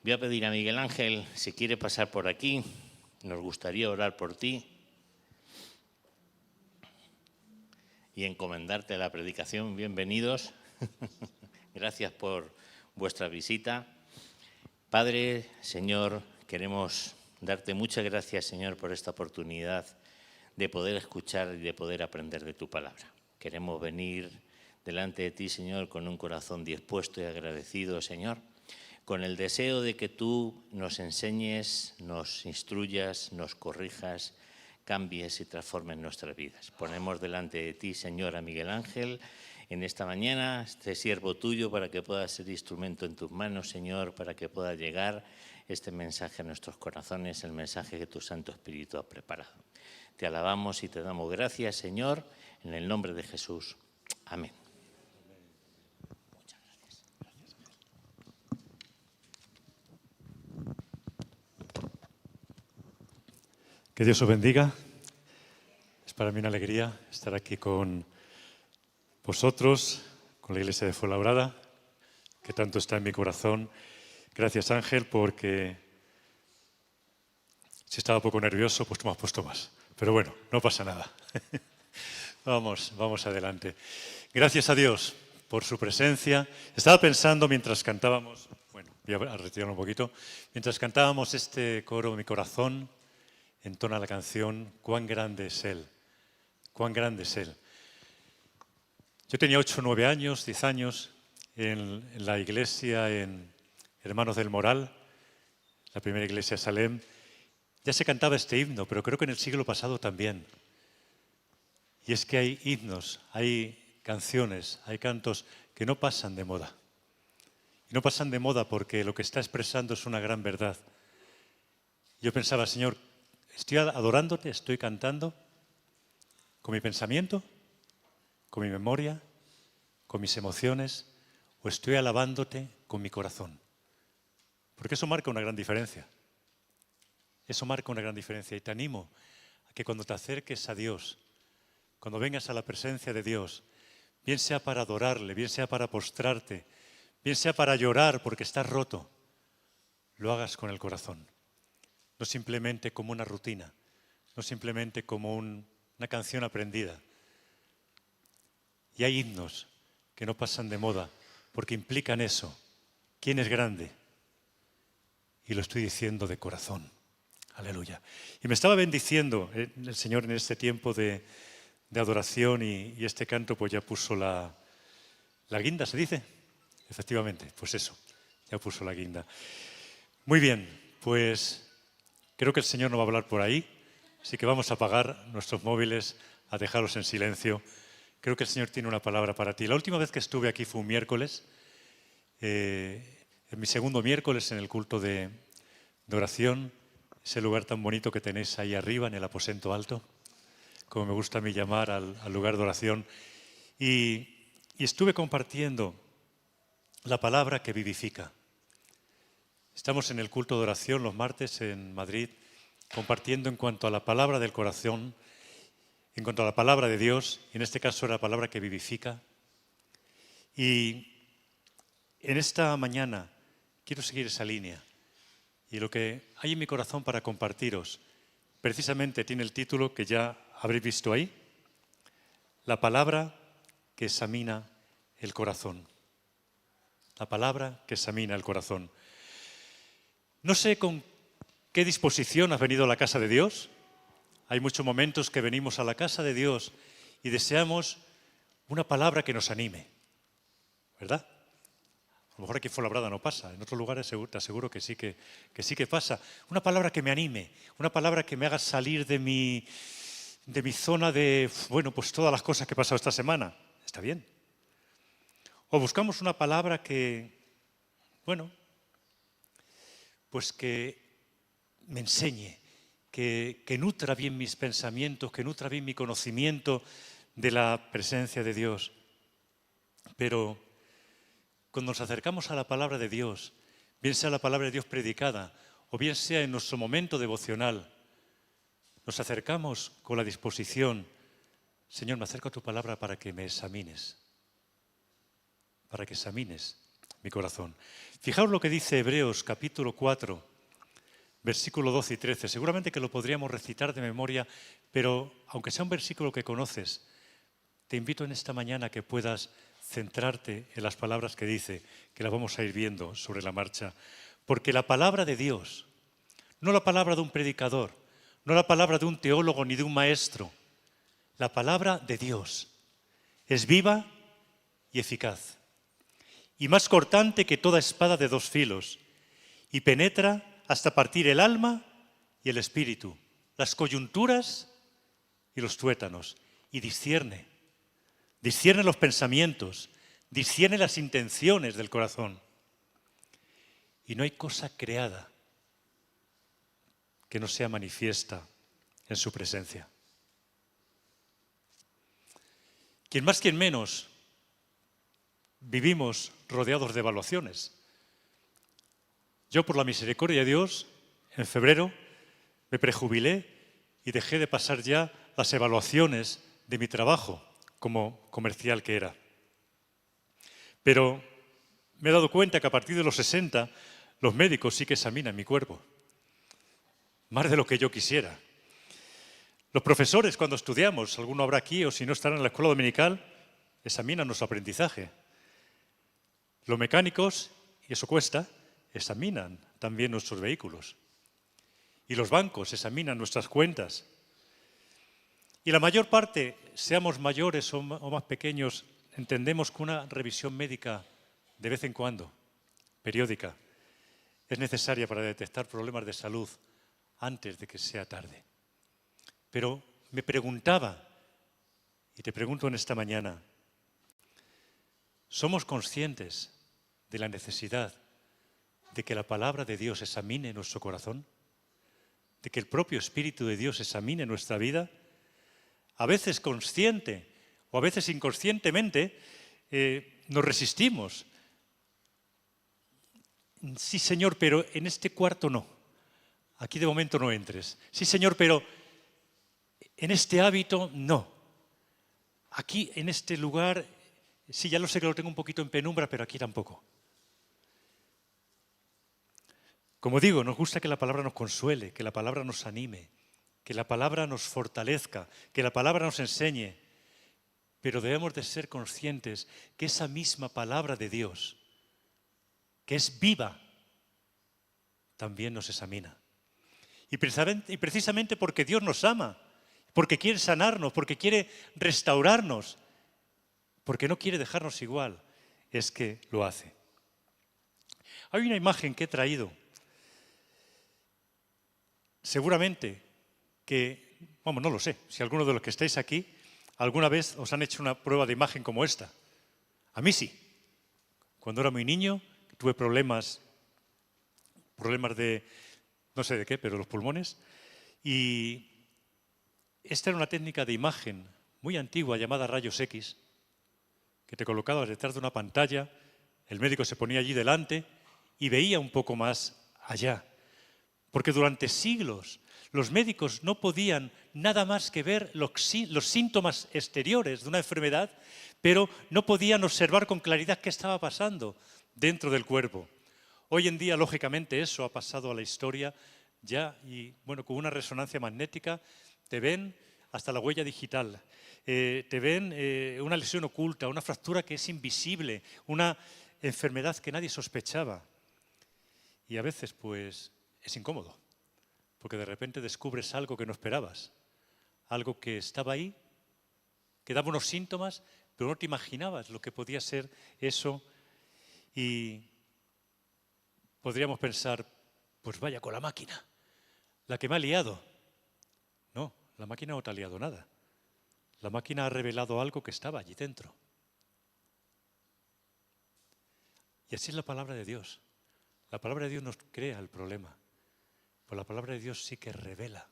Voy a pedir a Miguel Ángel si quiere pasar por aquí. Nos gustaría orar por ti y encomendarte a la predicación. Bienvenidos. Gracias por vuestra visita. Padre, Señor, queremos darte muchas gracias, Señor, por esta oportunidad de poder escuchar y de poder aprender de tu palabra. Queremos venir delante de ti, Señor, con un corazón dispuesto y agradecido, Señor, con el deseo de que tú nos enseñes, nos instruyas, nos corrijas, cambies y transformes nuestras vidas. Ponemos delante de ti, Señor, a Miguel Ángel en esta mañana, este siervo tuyo, para que pueda ser instrumento en tus manos, Señor, para que pueda llegar este mensaje a nuestros corazones, el mensaje que tu Santo Espíritu ha preparado. Te alabamos y te damos gracias, Señor, en el nombre de Jesús. Amén. Muchas gracias. Que Dios os bendiga. Es para mí una alegría estar aquí con vosotros, con la Iglesia de Fuenlabrada, que tanto está en mi corazón. Gracias, Ángel, porque si estaba un poco nervioso, pues tú me has puesto más. Pero bueno, no pasa nada. Vamos adelante. Gracias a Dios por su presencia. Estaba pensando mientras cantábamos, bueno, voy a retirarlo un poquito, mientras cantábamos este coro, Mi corazón entona la canción, cuán grande es Él, cuán grande es Él. Yo tenía 8, 9 años, 10 años, en la iglesia, en Hermanos del Moral, la primera iglesia de Salem. Ya se cantaba este himno, pero creo que en el siglo pasado también. Y es que hay himnos, hay canciones, hay cantos que no pasan de moda. Y no pasan de moda porque lo que está expresando es una gran verdad. Yo pensaba, Señor, estoy adorándote, estoy cantando con mi pensamiento, con mi memoria, con mis emociones, o estoy alabándote con mi corazón. Porque eso marca una gran diferencia. Eso marca una gran diferencia y te animo a que cuando te acerques a Dios, cuando vengas a la presencia de Dios, bien sea para adorarle, bien sea para postrarte, bien sea para llorar porque estás roto, lo hagas con el corazón. No simplemente como una rutina, no simplemente como una canción aprendida. Y hay himnos que no pasan de moda porque implican eso. ¿Quién es grande? Y lo estoy diciendo de corazón. Aleluya. Y me estaba bendiciendo el Señor en este tiempo de adoración y este canto pues ya puso la guinda, ¿se dice? Efectivamente, pues eso, ya puso la guinda. Muy bien, pues creo que el Señor no va a hablar por ahí, así que vamos a apagar nuestros móviles, a dejarlos en silencio. Creo que el Señor tiene una palabra para ti. La última vez que estuve aquí fue un miércoles, en mi segundo miércoles en el culto de oración, ese lugar tan bonito que tenéis ahí arriba en el aposento alto, como me gusta a mí llamar al lugar de oración. Y estuve compartiendo la palabra que vivifica. Estamos en el culto de oración los martes en Madrid, compartiendo en cuanto a la palabra del corazón, en cuanto a la palabra de Dios, y en este caso era la palabra que vivifica. Y en esta mañana quiero seguir esa línea. Y lo que hay en mi corazón para compartiros, precisamente tiene el título que ya habréis visto ahí, la palabra que examina el corazón. La palabra que examina el corazón. No sé con qué disposición has venido a la casa de Dios. Hay muchos momentos que venimos a la casa de Dios y deseamos una palabra que nos anime, ¿verdad? A lo mejor aquí en Fuenlabrada no pasa, en otros lugares te aseguro que sí que pasa. Una palabra que me anime, una palabra que me haga salir de mi zona de, bueno, pues todas las cosas que he pasado esta semana. Está bien. O buscamos una palabra que, bueno, pues que me enseñe, que nutra bien mis pensamientos, que nutra bien mi conocimiento de la presencia de Dios. Pero cuando nos acercamos a la palabra de Dios, bien sea la palabra de Dios predicada o bien sea en nuestro momento devocional, nos acercamos con la disposición, Señor, me acerco a tu palabra para que me examines, para que examines mi corazón. Fijaos lo que dice Hebreos capítulo 4, versículo 12 y 13. Seguramente que lo podríamos recitar de memoria, pero aunque sea un versículo que conoces, te invito en esta mañana a que puedas centrarte en las palabras que dice, que las vamos a ir viendo sobre la marcha. Porque la palabra de Dios, no la palabra de un predicador, no la palabra de un teólogo ni de un maestro, la palabra de Dios es viva y eficaz, y más cortante que toda espada de dos filos, y penetra hasta partir el alma y el espíritu, las coyunturas y los tuétanos, y discierne los pensamientos, discierne las intenciones del corazón. Y no hay cosa creada que no sea manifiesta en su presencia. Quien más, quien menos, vivimos rodeados de evaluaciones. Yo, por la misericordia de Dios, en febrero me prejubilé y dejé de pasar ya las evaluaciones de mi trabajo como comercial que era. Pero me he dado cuenta que a partir de los 60 los médicos sí que examinan mi cuerpo, más de lo que yo quisiera. Los profesores, cuando estudiamos, alguno habrá aquí o si no estarán en la escuela dominical, examinan nuestro aprendizaje. Los mecánicos, y eso cuesta, examinan también nuestros vehículos. Y los bancos examinan nuestras cuentas. Y la mayor parte, seamos mayores o más pequeños, entendemos que una revisión médica de vez en cuando, periódica, es necesaria para detectar problemas de salud antes de que sea tarde. Pero me preguntaba, y te pregunto en esta mañana, ¿somos conscientes de la necesidad de que la palabra de Dios examine nuestro corazón? ¿De que el propio Espíritu de Dios examine nuestra vida? A veces consciente o a veces inconscientemente nos resistimos. Sí, Señor, pero en este cuarto no. Aquí de momento no entres. Sí, Señor, pero en este hábito no. Aquí, en este lugar, sí, ya lo sé que lo tengo un poquito en penumbra, pero aquí tampoco. Como digo, nos gusta que la palabra nos consuele, que la palabra nos anime, que la palabra nos fortalezca, que la palabra nos enseñe. Pero debemos de ser conscientes que esa misma palabra de Dios, que es viva, también nos examina. Y precisamente porque Dios nos ama, porque quiere sanarnos, porque quiere restaurarnos, porque no quiere dejarnos igual, es que lo hace. Hay una imagen que he traído. Seguramente que, vamos, no lo sé, si alguno de los que estáis aquí alguna vez os han hecho una prueba de imagen como esta. A mí sí. Cuando era muy niño tuve problemas de, no sé de qué, pero los pulmones. Y esta era una técnica de imagen muy antigua llamada rayos X, que te colocabas detrás de una pantalla, el médico se ponía allí delante y veía un poco más allá. Porque durante siglos los médicos no podían nada más que ver los síntomas exteriores de una enfermedad, pero no podían observar con claridad qué estaba pasando dentro del cuerpo. Hoy en día, lógicamente, eso ha pasado a la historia ya y, bueno, con una resonancia magnética te ven hasta la huella digital, te ven una lesión oculta, una fractura que es invisible, una enfermedad que nadie sospechaba. Y a veces, pues, es incómodo, porque de repente descubres algo que no esperabas, algo que estaba ahí, que daba unos síntomas, pero no te imaginabas lo que podía ser eso. Y podríamos pensar, pues vaya con la máquina, la que me ha liado. No, la máquina no te ha liado nada. La máquina ha revelado algo que estaba allí dentro. Y así es la palabra de Dios. La palabra de Dios nos crea el problema. Pues la palabra de Dios sí que revela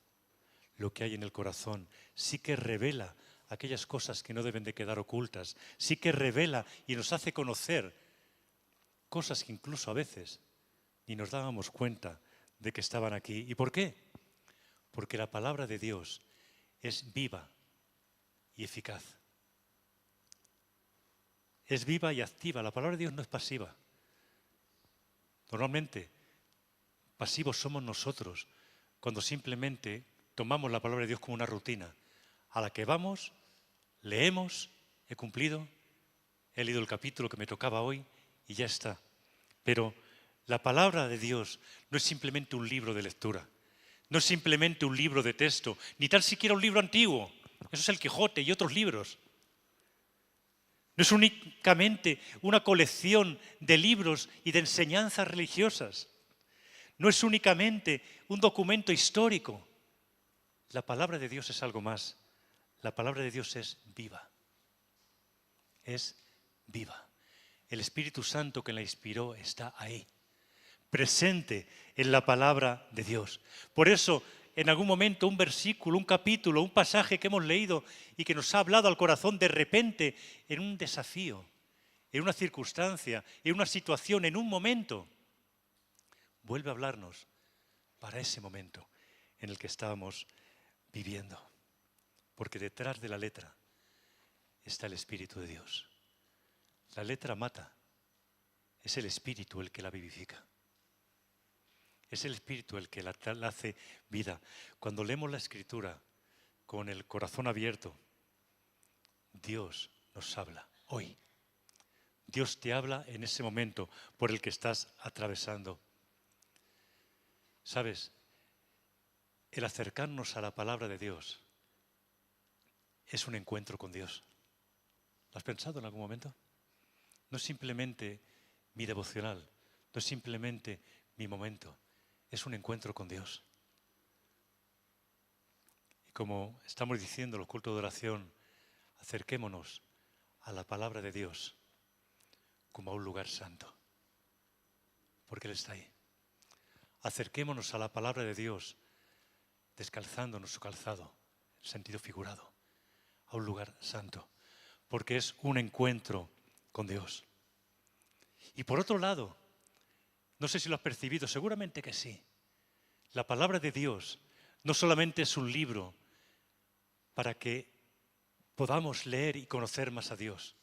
lo que hay en el corazón, sí que revela aquellas cosas que no deben de quedar ocultas, sí que revela y nos hace conocer cosas que incluso a veces ni nos dábamos cuenta de que estaban aquí. ¿Y por qué? Porque la palabra de Dios es viva y eficaz. Es viva y activa. La palabra de Dios no es pasiva. Normalmente, pasivos somos nosotros cuando simplemente tomamos la palabra de Dios como una rutina a la que vamos, leemos, he cumplido, he leído el capítulo que me tocaba hoy y ya está. Pero la palabra de Dios no es simplemente un libro de lectura, no es simplemente un libro de texto, ni tan siquiera un libro antiguo. Eso es el Quijote y otros libros. No es únicamente una colección de libros y de enseñanzas religiosas. No es únicamente un documento histórico. La palabra de Dios es algo más. La palabra de Dios es viva. Es viva. El Espíritu Santo que la inspiró está ahí, presente en la palabra de Dios. Por eso, en algún momento, un versículo, un capítulo, un pasaje que hemos leído y que nos ha hablado al corazón de repente en un desafío, en una circunstancia, en una situación, en un momento, vuelve a hablarnos para ese momento en el que estábamos viviendo. Porque detrás de la letra está el Espíritu de Dios. La letra mata, es el Espíritu el que la vivifica. Es el Espíritu el que la hace vida. Cuando leemos la Escritura con el corazón abierto, Dios nos habla hoy. Dios te habla en ese momento por el que estás atravesando. ¿Sabes? El acercarnos a la palabra de Dios es un encuentro con Dios. ¿Lo has pensado en algún momento? No es simplemente mi devocional, no es simplemente mi momento. Es un encuentro con Dios. Y como estamos diciendo en los cultos de oración, acerquémonos a la palabra de Dios como a un lugar santo, porque Él está ahí. Acerquémonos a la palabra de Dios descalzándonos su calzado, en sentido figurado, a un lugar santo, porque es un encuentro con Dios. Y por otro lado, no sé si lo has percibido, seguramente que sí. La palabra de Dios no solamente es un libro para que podamos leer y conocer más a Dios,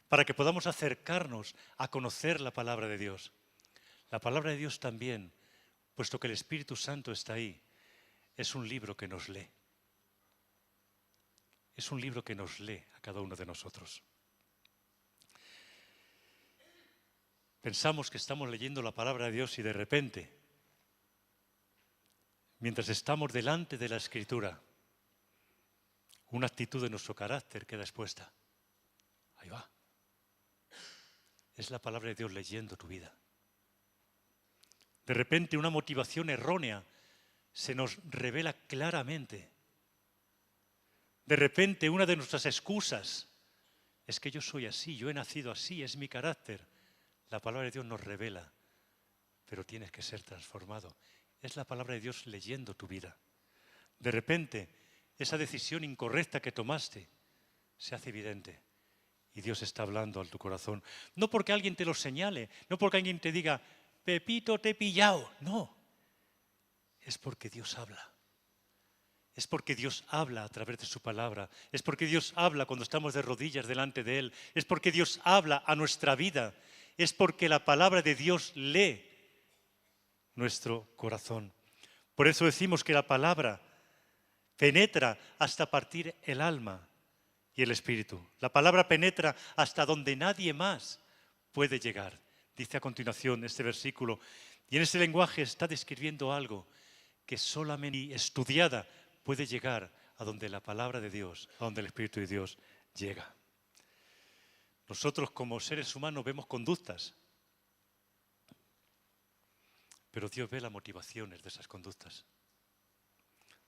para que podamos acercarnos a conocer la palabra de Dios. La palabra de Dios también, puesto que el Espíritu Santo está ahí, es un libro que nos lee. Es un libro que nos lee a cada uno de nosotros. Pensamos que estamos leyendo la palabra de Dios y de repente, mientras estamos delante de la Escritura, una actitud de nuestro carácter queda expuesta. Ahí va. Es la palabra de Dios leyendo tu vida. De repente una motivación errónea se nos revela claramente. De repente una de nuestras excusas es que yo soy así, yo he nacido así, es mi carácter. La palabra de Dios nos revela, pero tienes que ser transformado. Es la palabra de Dios leyendo tu vida. De repente, esa decisión incorrecta que tomaste se hace evidente y Dios está hablando a tu corazón. No porque alguien te lo señale, no porque alguien te diga, Pepito, te he pillado. No, es porque Dios habla. Es porque Dios habla a través de su palabra. Es porque Dios habla cuando estamos de rodillas delante de Él. Es porque Dios habla a nuestra vida. Es porque la palabra de Dios lee nuestro corazón. Por eso decimos que la palabra penetra hasta partir el alma y el espíritu. La palabra penetra hasta donde nadie más puede llegar. Dice a continuación este versículo. Y en ese lenguaje está describiendo algo que solamente estudiada puede llegar a donde la palabra de Dios, a donde el Espíritu de Dios llega. Nosotros como seres humanos vemos conductas, pero Dios ve las motivaciones de esas conductas.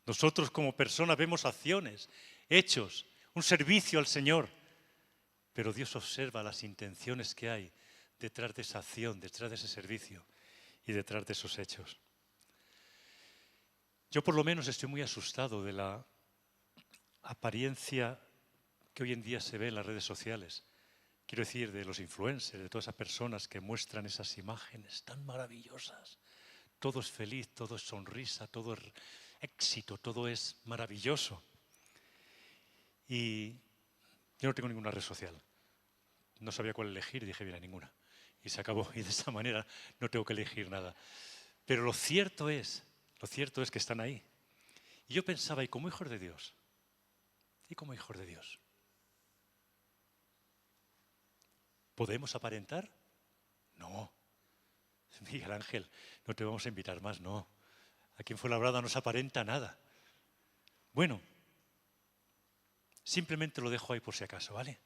Nosotros como personas vemos acciones, hechos, un servicio al Señor, pero Dios observa las intenciones que hay detrás de esa acción, detrás de ese servicio y detrás de esos hechos. Yo por lo menos estoy muy asustado de la apariencia que hoy en día se ve en las redes sociales. Quiero decir, de los influencers, de todas esas personas que muestran esas imágenes tan maravillosas. Todo es feliz, todo es sonrisa, todo es éxito, todo es maravilloso. Y yo no tengo ninguna red social. No sabía cuál elegir y dije, mira, ninguna. y se acabó. Y de esta manera no tengo que elegir nada. Pero lo cierto es que están ahí. Y yo pensaba, ¿y como hijos de Dios? ¿Y como hijos de Dios? ¿Podemos aparentar? No. Miguel Ángel, no te vamos a invitar más, no. Aquí en Fuenlabrada no se aparenta nada. Bueno, simplemente lo dejo ahí por si acaso, ¿vale?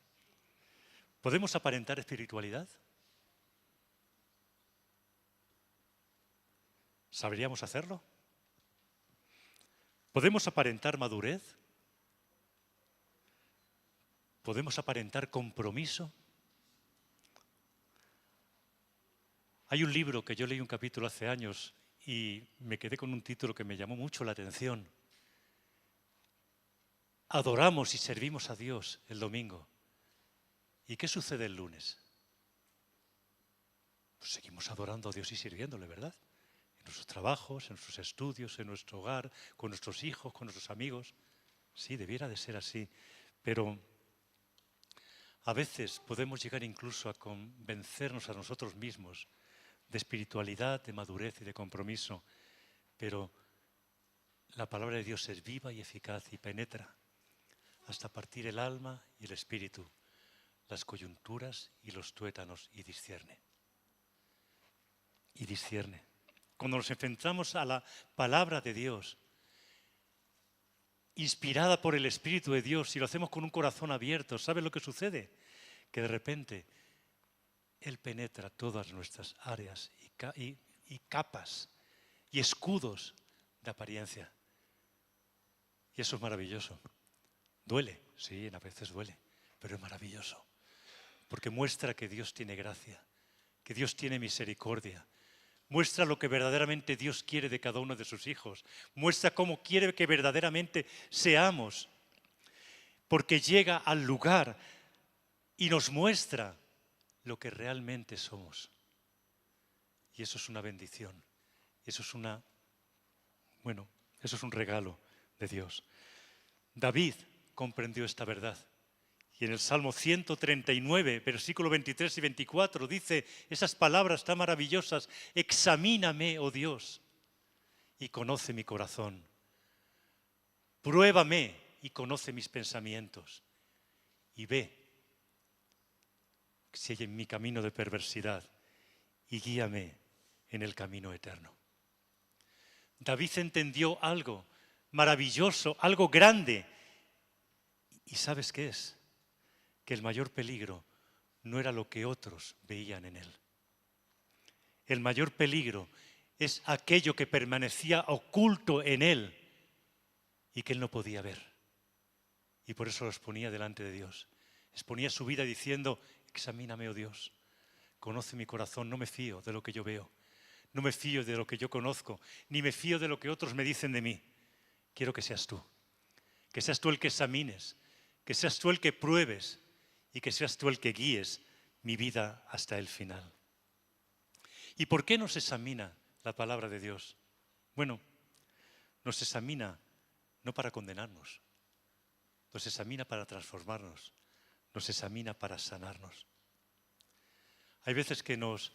¿Podemos aparentar espiritualidad? ¿Sabríamos hacerlo? ¿Podemos aparentar madurez? ¿Podemos aparentar compromiso? Hay un libro que yo leí un capítulo hace años y me quedé con un título que me llamó mucho la atención. Adoramos y servimos a Dios el domingo. ¿Y qué sucede el lunes? Pues seguimos adorando a Dios y sirviéndole, ¿verdad? En nuestros trabajos, en nuestros estudios, en nuestro hogar, con nuestros hijos, con nuestros amigos. Sí, debiera de ser así. Pero a veces podemos llegar incluso a convencernos a nosotros mismos de espiritualidad, de madurez y de compromiso. Pero la palabra de Dios es viva y eficaz y penetra hasta partir el alma y el espíritu, las coyunturas y los tuétanos, y discierne. Y discierne. Cuando nos enfrentamos a la palabra de Dios, inspirada por el Espíritu de Dios, y lo hacemos con un corazón abierto, ¿sabes lo que sucede? Que de repente Él penetra todas nuestras áreas y capas y escudos de apariencia. Y eso es maravilloso. Duele, sí, a veces duele, pero es maravilloso. Porque muestra que Dios tiene gracia, que Dios tiene misericordia. Muestra lo que verdaderamente Dios quiere de cada uno de sus hijos. Muestra cómo quiere que verdaderamente seamos. Porque llega al lugar y nos muestra lo que realmente somos. Y eso es una bendición. Eso es eso es un regalo de Dios. David comprendió esta verdad. Y en el Salmo 139, versículo 23 y 24, dice esas palabras tan maravillosas: examíname, oh Dios, y conoce mi corazón. Pruébame y conoce mis pensamientos. Y ve si hay en mi camino de perversidad y guíame en el camino eterno. David entendió algo maravilloso, algo grande. ¿Y sabes qué es? Que el mayor peligro no era lo que otros veían en él. El mayor peligro es aquello que permanecía oculto en él y que él no podía ver. Y por eso lo exponía delante de Dios. Exponía su vida diciendo: examíname, oh Dios, conoce mi corazón, no me fío de lo que yo veo, no me fío de lo que yo conozco, ni me fío de lo que otros me dicen de mí. Quiero que seas tú el que examines, que seas tú el que pruebes y que seas tú el que guíes mi vida hasta el final. ¿Y por qué nos examina la palabra de Dios? Bueno, nos examina no para condenarnos, nos examina para transformarnos, nos examina para sanarnos. Hay veces que nos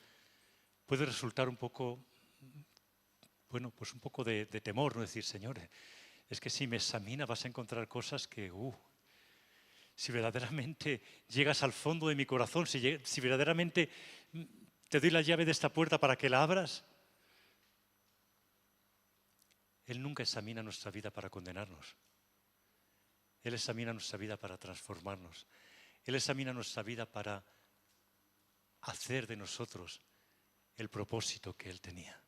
puede resultar un poco, pues un poco de temor, ¿no? Decir: Señor, es que si me examina vas a encontrar cosas que, si verdaderamente llegas al fondo de mi corazón, si verdaderamente te doy la llave de esta puerta para que la abras. Él nunca examina nuestra vida para condenarnos. Él examina nuestra vida para transformarnos. Él examina nuestra vida para hacer de nosotros el propósito que Él tenía.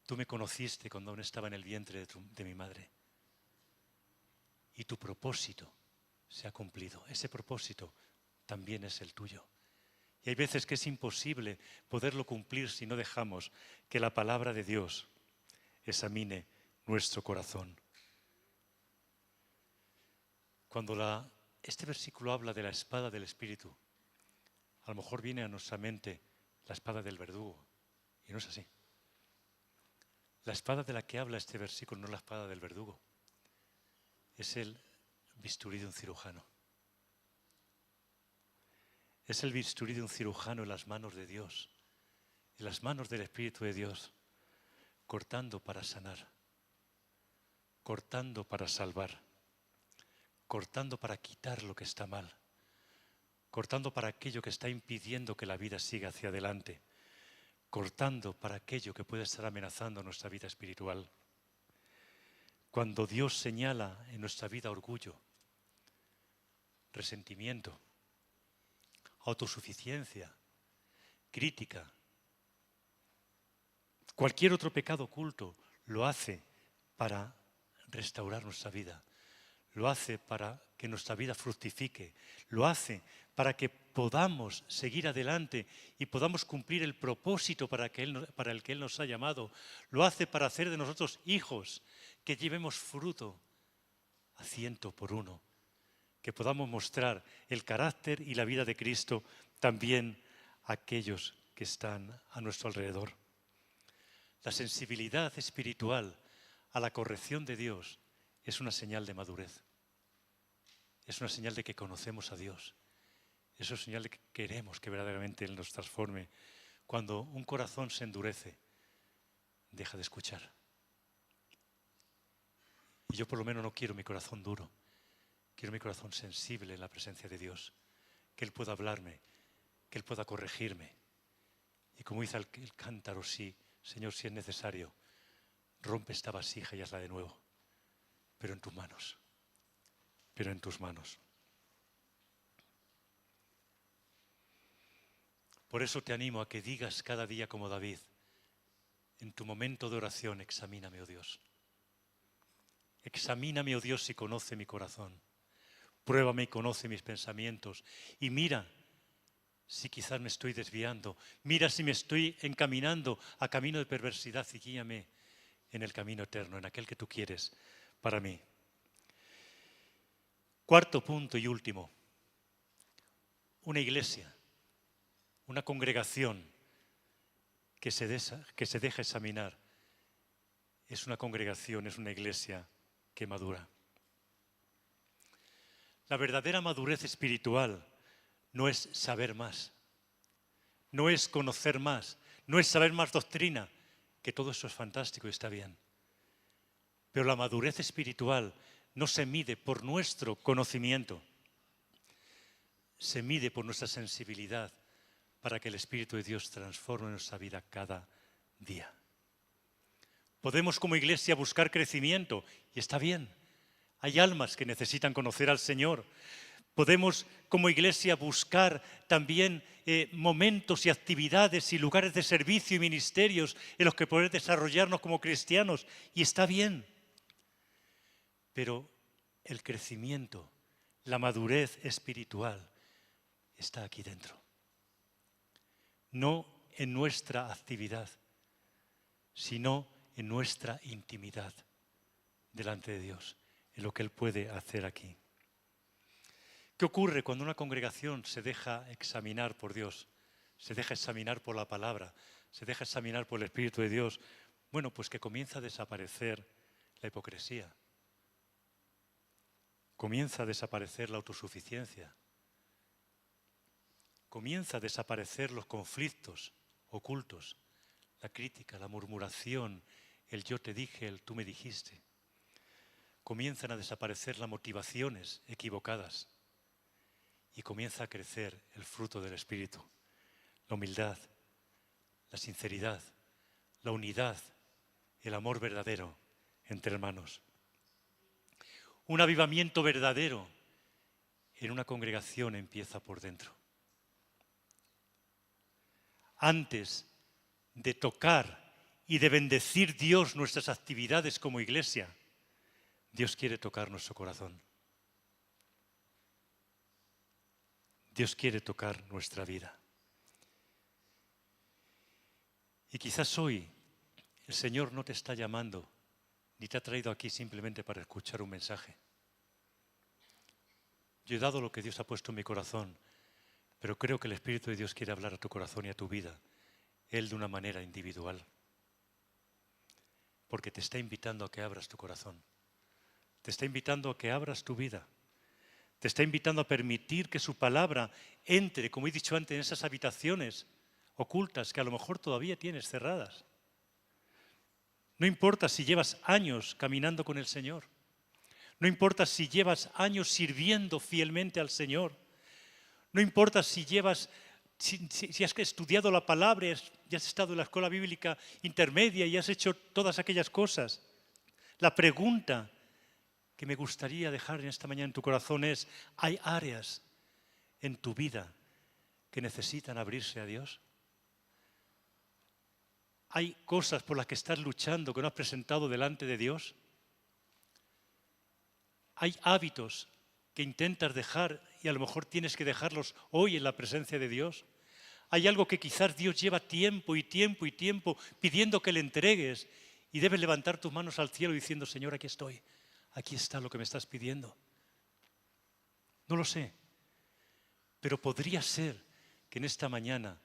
Tú me conociste cuando aún estaba en el vientre de mi madre. Y tu propósito se ha cumplido. Ese propósito también es el tuyo. Y hay veces que es imposible poderlo cumplir si no dejamos que la palabra de Dios examine nuestro corazón. Cuando este versículo habla de la espada del Espíritu, a lo mejor viene a nuestra mente la espada del verdugo, y no es así. La espada de la que habla este versículo no es la espada del verdugo, es el bisturí de un cirujano. Es el bisturí de un cirujano en las manos de Dios, en las manos del Espíritu de Dios, cortando para sanar, cortando para salvar, cortando para quitar lo que está mal, cortando para aquello que está impidiendo que la vida siga hacia adelante, cortando para aquello que puede estar amenazando nuestra vida espiritual. Cuando Dios señala en nuestra vida orgullo, resentimiento, autosuficiencia, crítica, cualquier otro pecado oculto, lo hace para restaurar nuestra vida, lo hace para que nuestra vida fructifique, lo hace para que podamos seguir adelante y podamos cumplir el propósito para el que Él nos ha llamado, lo hace para hacer de nosotros hijos, que llevemos fruto a 100 por 1, que podamos mostrar el carácter y la vida de Cristo también a aquellos que están a nuestro alrededor. La sensibilidad espiritual a la corrección de Dios es una señal de madurez. Es una señal de que conocemos a Dios. Es una señal de que queremos que verdaderamente Él nos transforme. Cuando un corazón se endurece, deja de escuchar. Y yo por lo menos no quiero mi corazón duro. Quiero mi corazón sensible en la presencia de Dios. Que Él pueda hablarme, que Él pueda corregirme. Y como dice el cántaro, sí, Señor, si es necesario, rompe esta vasija y hazla de nuevo. Pero en tus manos. Pero en tus manos. Por eso te animo a que digas cada día como David, en tu momento de oración, examíname, oh Dios. Examíname, oh Dios, y conoce mi corazón. Pruébame y conoce mis pensamientos. Y mira si quizás me estoy desviando. Mira si me estoy encaminando a camino de perversidad y guíame en el camino eterno, en aquel que tú quieres para mí. Cuarto punto y último. Una iglesia, una congregación que se deja examinar. Es una congregación, es una iglesia que madura. La verdadera madurez espiritual no es saber más, no es conocer más, no es saber más doctrina, que todo eso es fantástico y está bien. Pero la madurez espiritual no se mide por nuestro conocimiento, se mide por nuestra sensibilidad para que el Espíritu de Dios transforme nuestra vida cada día. Podemos como iglesia buscar crecimiento y está bien. Hay almas que necesitan conocer al Señor. Podemos como iglesia buscar también momentos y actividades y lugares de servicio y ministerios en los que poder desarrollarnos como cristianos y está bien. Pero el crecimiento, la madurez espiritual está aquí dentro. No en nuestra actividad, sino en nuestra intimidad delante de Dios, en lo que Él puede hacer aquí. ¿Qué ocurre cuando una congregación se deja examinar por Dios, se deja examinar por la palabra, se deja examinar por el Espíritu de Dios? Bueno, pues que comienza a desaparecer la hipocresía, comienza a desaparecer la autosuficiencia, comienza a desaparecer los conflictos ocultos, la crítica, la murmuración, el yo te dije, el tú me dijiste. Comienzan a desaparecer las motivaciones equivocadas y comienza a crecer el fruto del Espíritu, la humildad, la sinceridad, la unidad, el amor verdadero entre hermanos. Un avivamiento verdadero en una congregación empieza por dentro. Antes de tocar y de bendecir Dios nuestras actividades como iglesia, Dios quiere tocar nuestro corazón. Dios quiere tocar nuestra vida. Y quizás hoy el Señor no te está llamando, ni te ha traído aquí simplemente para escuchar un mensaje. Yo he dado lo que Dios ha puesto en mi corazón, pero creo que el Espíritu de Dios quiere hablar a tu corazón y a tu vida, Él de una manera individual. Porque te está invitando a que abras tu corazón. Te está invitando a que abras tu vida. Te Te está invitando a permitir que su palabra entre, como he dicho antes, en esas habitaciones ocultas que a lo mejor todavía tienes cerradas. No importa si llevas años caminando con el Señor. No importa si llevas años sirviendo fielmente al Señor. No importa si has estudiado la palabra y has estado en la escuela bíblica intermedia y has hecho todas aquellas cosas. La pregunta que me gustaría dejar en esta mañana en tu corazón es: ¿hay áreas en tu vida que necesitan abrirse a Dios? ¿Hay cosas por las que estás luchando que no has presentado delante de Dios? ¿Hay hábitos que intentas dejar y a lo mejor tienes que dejarlos hoy en la presencia de Dios? ¿Hay algo que quizás Dios lleva tiempo y tiempo y tiempo pidiendo que le entregues y debes levantar tus manos al cielo diciendo: Señor, aquí estoy, aquí está lo que me estás pidiendo? No lo sé, pero podría ser que en esta mañana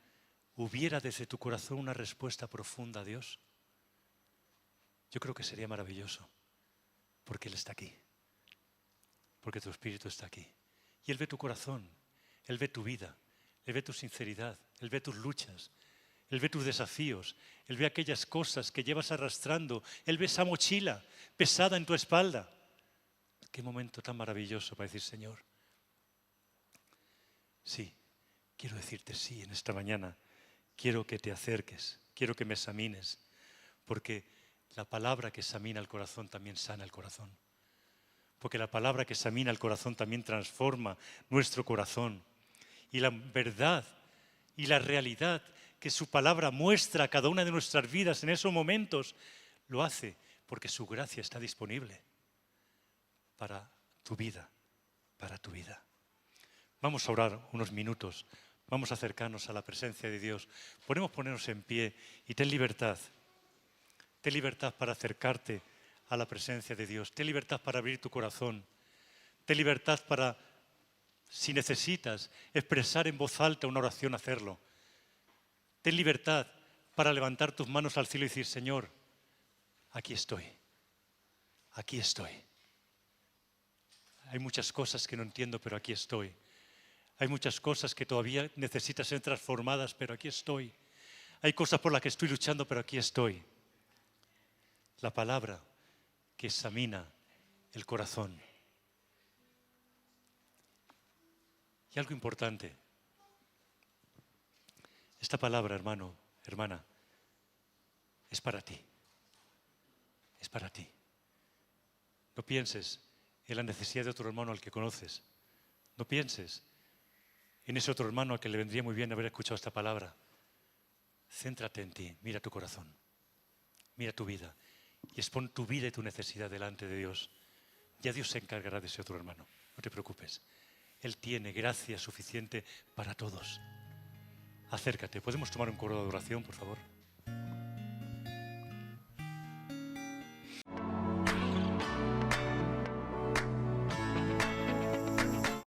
hubiera desde tu corazón una respuesta profunda a Dios. Yo creo que sería maravilloso, porque Él está aquí, porque tu Espíritu está aquí. Y Él ve tu corazón, Él ve tu vida, Él ve tu sinceridad, Él ve tus luchas, Él ve tus desafíos, Él ve aquellas cosas que llevas arrastrando, Él ve esa mochila pesada en tu espalda. Qué momento tan maravilloso para decir: Señor, sí, quiero decirte sí en esta mañana. Quiero que te acerques, quiero que me examines, porque la palabra que examina el corazón también sana el corazón. Porque la palabra que examina el corazón también transforma nuestro corazón. Y la verdad y la realidad que su palabra muestra a cada una de nuestras vidas en esos momentos, lo hace porque su gracia está disponible para tu vida, para tu vida. Vamos a orar unos minutos. Vamos a acercarnos a la presencia de Dios. Podemos ponernos en pie y ten libertad. Ten libertad para acercarte a la presencia de Dios. Ten libertad para abrir tu corazón. Ten libertad para, si necesitas, expresar en voz alta una oración, hacerlo. Ten libertad para levantar tus manos al cielo y decir: Señor, aquí estoy. Aquí estoy. Hay muchas cosas que no entiendo, pero aquí estoy. Hay muchas cosas que todavía necesitan ser transformadas, pero aquí estoy. Hay cosas por las que estoy luchando, pero aquí estoy. La palabra que examina el corazón. Y algo importante. Esta palabra, hermano, hermana, es para ti. Es para ti. No pienses en la necesidad de otro hermano al que conoces. No pienses en ese otro hermano al que le vendría muy bien haber escuchado esta palabra. Céntrate en ti, mira tu corazón, mira tu vida y expon tu vida y tu necesidad delante de Dios. Ya Dios se encargará de ese otro hermano, no te preocupes. Él tiene gracia suficiente para todos. Acércate, ¿podemos tomar un coro de adoración, por favor?